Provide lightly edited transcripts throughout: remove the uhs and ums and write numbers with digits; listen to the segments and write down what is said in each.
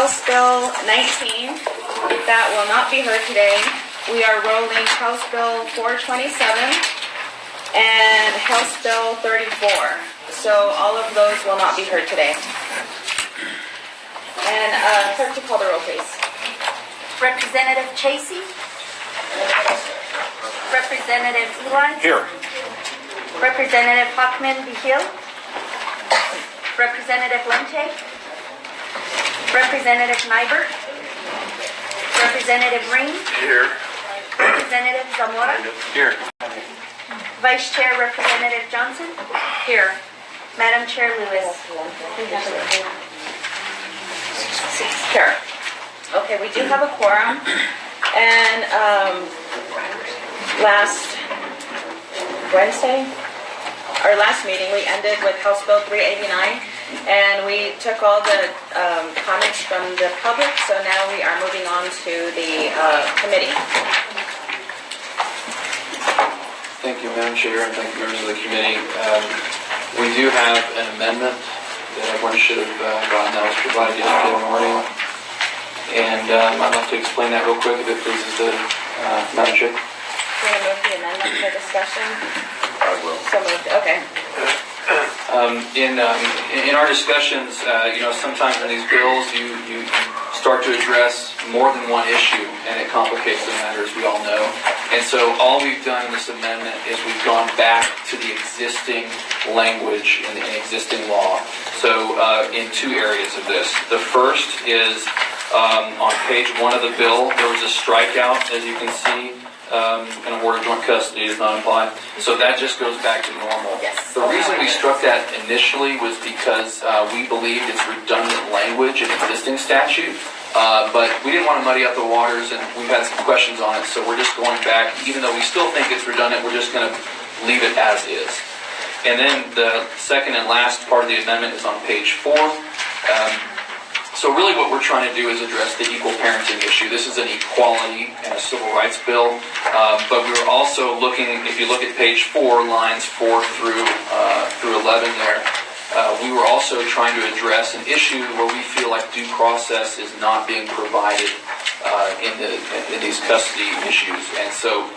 House Bill 19. That will not be heard today. We are rolling House Bill 427 and House Bill 34. So all of those will not be heard today. And clerk to call the roll, please. Representative Chasey. Representative Eli. Here. Representative Hockman Vigil. Representative Lente. Representative Nybert. Representative Ring. Here. Representative Zamora. Here. Vice Chair Representative Johnson. Here. Madam Chair Lewis. Here. Okay, we do have a quorum. And last Wednesday, our last meeting, we ended with House Bill 389, and we took all the comments from the public, so now we are moving on to the committee. Thank you, Madam Chair, and thank you, members of the committee. We do have an amendment that everyone should have gotten that was provided yesterday morning. And I'd like to explain that real quick if it pleases the Madam Chair. Do you want to move the amendment for discussion? I will. So moved, okay. In our discussions, sometimes in these bills you start to address more than one issue, and it complicates the matter, as we all know. And so all we've done in this amendment is we've gone back to the existing language in the existing law. So in two areas of this. The first is on page 1 of the bill, there was a strikeout, as you can see. An award of joint custody does not apply. So that just goes back to normal. Yes. The reason we struck that initially was because we believed it's redundant language in existing statute. But we didn't want to muddy up the waters, and we've had some questions on it, so we're just going back. Even though we still think it's redundant, we're just going to leave it as is. And then the second and last part of the amendment is on page 4. So really what we're trying to do is address the equal parenting issue. This is an equality and a civil rights bill, but we were also looking, if you look at page 4, lines 4 through 11 there, we were also trying to address an issue where we feel like due process is not being provided in these custody issues. And so,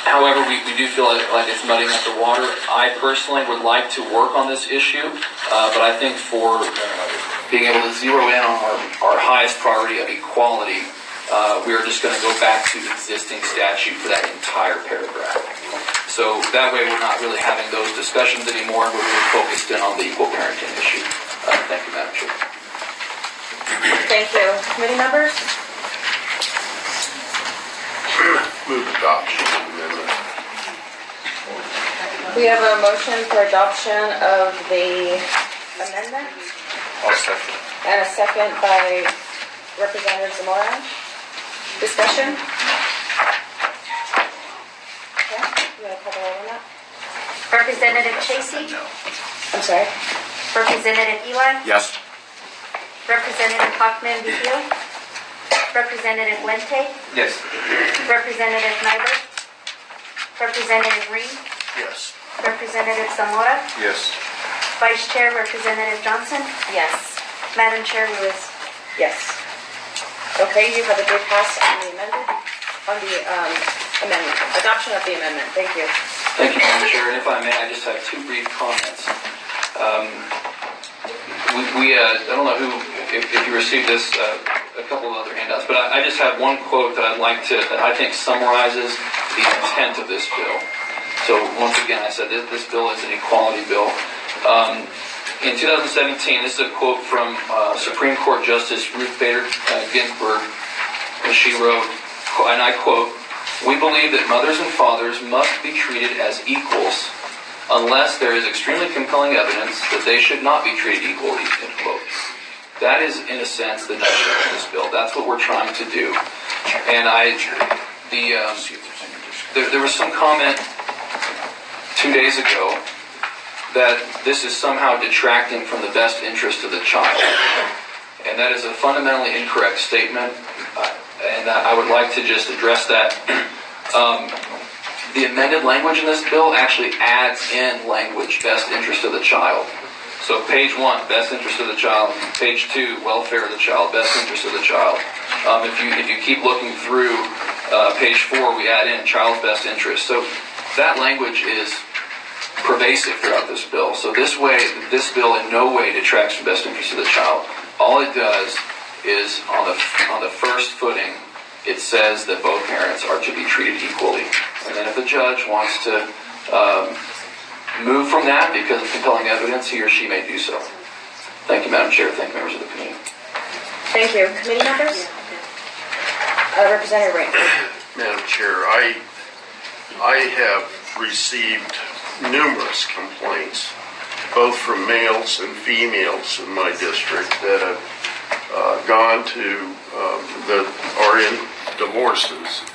however, we do feel like it's muddying up the water. I personally would like to work on this issue, but I think for being able to zero in on our highest priority of equality, we are just going to go back to the existing statute for that entire paragraph. So that way we're not really having those discussions anymore, and we're really focused in on the equal parenting issue. Thank you, Madam Chair. Thank you. Committee members? Move adoption of the amendment. We have a motion for adoption of the amendment. I'll second. And a second by Representative Zamora. Discussion? Okay, you want to call the roll on that? Representative Chasey. No. I'm sorry? Representative Eli. Yes. Representative Hockman Vigil. Representative Lente. Yes. Representative Nybert. Representative Ring. Yes. Representative Zamora. Yes. Vice Chair Representative Johnson. Yes. Madam Chair Lewis. Yes. Okay, you have a good pass on the amendment, adoption of the amendment. Thank you. Thank you, Madam Chair. And if I may, I just have 2 brief comments. I don't know if you received this, a couple of other handouts, but I just have one quote that I think summarizes the intent of this bill. So once again, I said this bill is an equality bill. In 2017, this is a quote from Supreme Court Justice Ruth Bader Ginsburg, and she wrote, and I quote, "We believe that mothers and fathers must be treated as equals unless there is extremely compelling evidence that they should not be treated equally," end quote. That is, in a sense, the nutshell of this bill. That's what we're trying to do. And there was some comment 2 days ago that this is somehow detracting from the best interest of the child. And that is a fundamentally incorrect statement, and I would like to just address that. The amended language in this bill actually adds in language, best interest of the child. So page 1, best interest of the child. Page 2, welfare of the child, best interest of the child. If you keep looking through page 4, we add in child's best interest. So that language is pervasive throughout this bill. So this bill in no way detracts from best interest of the child. All it does is on the first footing, it says that both parents are to be treated equally. And then if the judge wants to move from that because of compelling evidence, he or she may do so. Thank you, Madam Chair. Thank you, members of the committee. Thank you. Committee members? Representative Ring. Madam Chair, I have received numerous complaints, both from males and females in my district that have gone to, that are in divorces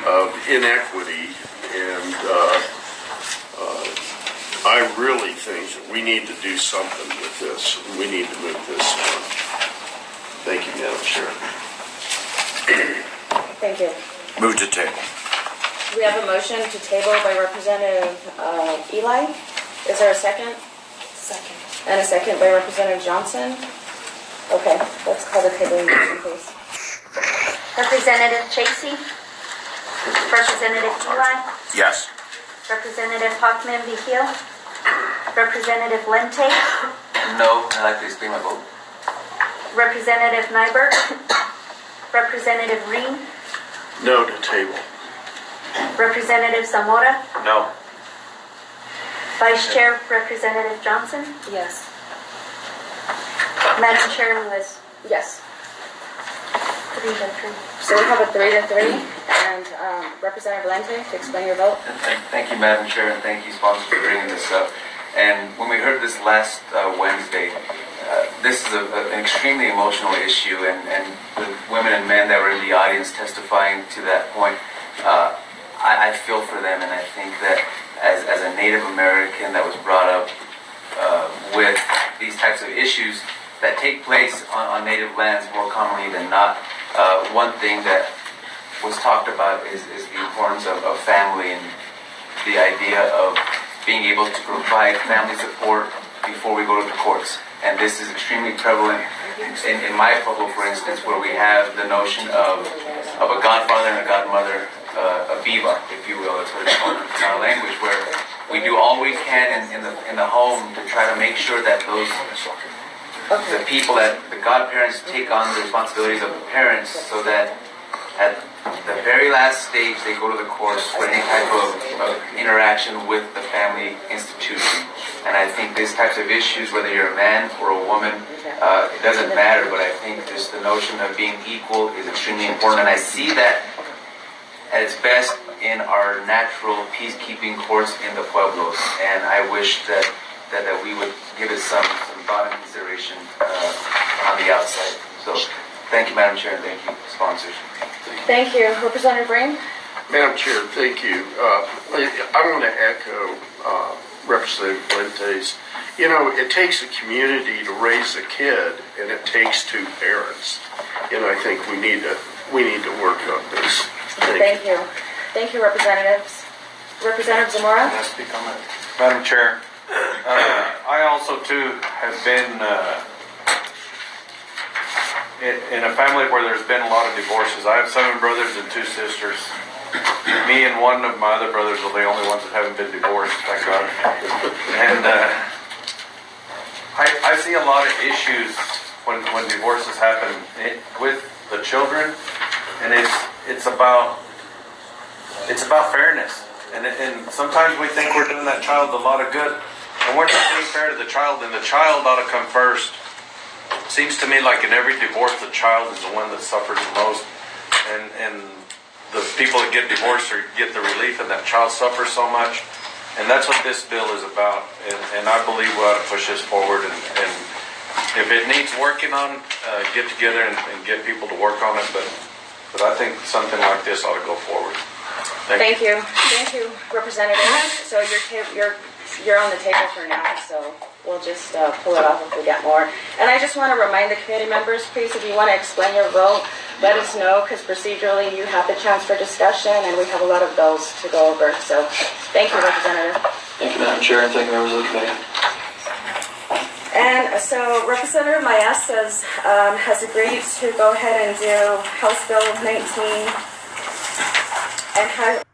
of inequity, and I really think that we need to do something with this. We need to move this on. Thank you, Madam Chair. Thank you. Move to table. We have a motion to table by Representative Eli. Is there a second? Second. And a second by Representative Johnson. Okay, let's call the tabling motion, please. Representative Chasey. Representative Eli. Yes. Representative Hoffman Vigil. Representative Lente. No, I'd like to explain my vote. Representative Nyberg. Representative Reen. No to table. Representative Zamora. No. Vice Chair Representative Johnson. Yes. Madam Chair Lewis. Yes. 3-3. So we have a 3-3, and Representative Lente, to explain your vote. Thank you, Madam Chair, and thank you, sponsors, for bringing this up. And when we heard this last Wednesday, this is an extremely emotional issue, and the women and men that were in the audience testifying to that point, I feel for them, and I think that as a Native American that was brought up with these types of issues that take place on Native lands more commonly than not, one thing that was talked about is the importance of family and the idea of being able to provide family support before we go to the courts. And this is extremely prevalent in my pueblo, for instance, where we have the notion of a godfather and a godmother, a viva, if you will, that's what it's called in our language, where we do all we can in the home to try to make sure that the people, that the godparents take on the responsibilities of the parents, so that at the very last stage they go to the courts for any type of interaction with the family institution. And I think these types of issues, whether you're a man or a woman, it doesn't matter, but I think just the notion of being equal is extremely important. And I see that at its best in our natural peacekeeping courts in the pueblos. And I wish that we would give it some thought and consideration on the outside. So thank you, Madam Chair, and thank you, sponsors. Thank you. Representative Ring? Madam Chair, thank you. I want to echo Representative Lente's. You know, it takes a community to raise a kid, and it takes two parents. And I think we need to work on this. Thank you. Thank you, Representatives. Representative Zamora? Can I speak on that? Madam Chair, I also too have been in a family where there's been a lot of divorces. I have 7 brothers and 2 sisters. Me and one of my other brothers are the only ones that haven't been divorced, thank God. And I see a lot of issues when divorces happen with the children, and it's about fairness. And sometimes we think we're doing that child a lot of good, and we're not being fair to the child, and the child ought to come first. Seems to me like in every divorce, the child is the one that suffers the most, and the people that get divorced get the relief, and that child suffers so much. And that's what this bill is about, and I believe we ought to push this forward, and if it needs working on, get together and get people to work on it, but I think something like this ought to go forward. Thank you. Thank you, Representative. So you're on the table for now, so we'll just pull it off if we get more. And I just want to remind the committee members, please, if you want to explain your vote, let us know, because procedurally you have the chance for discussion, and we have a lot of bills to go over. So thank you, Representative. Thank you, Madam Chair, and thank you, members of the committee. So Representative Mayestas has agreed to go ahead and do House Bill 19 and has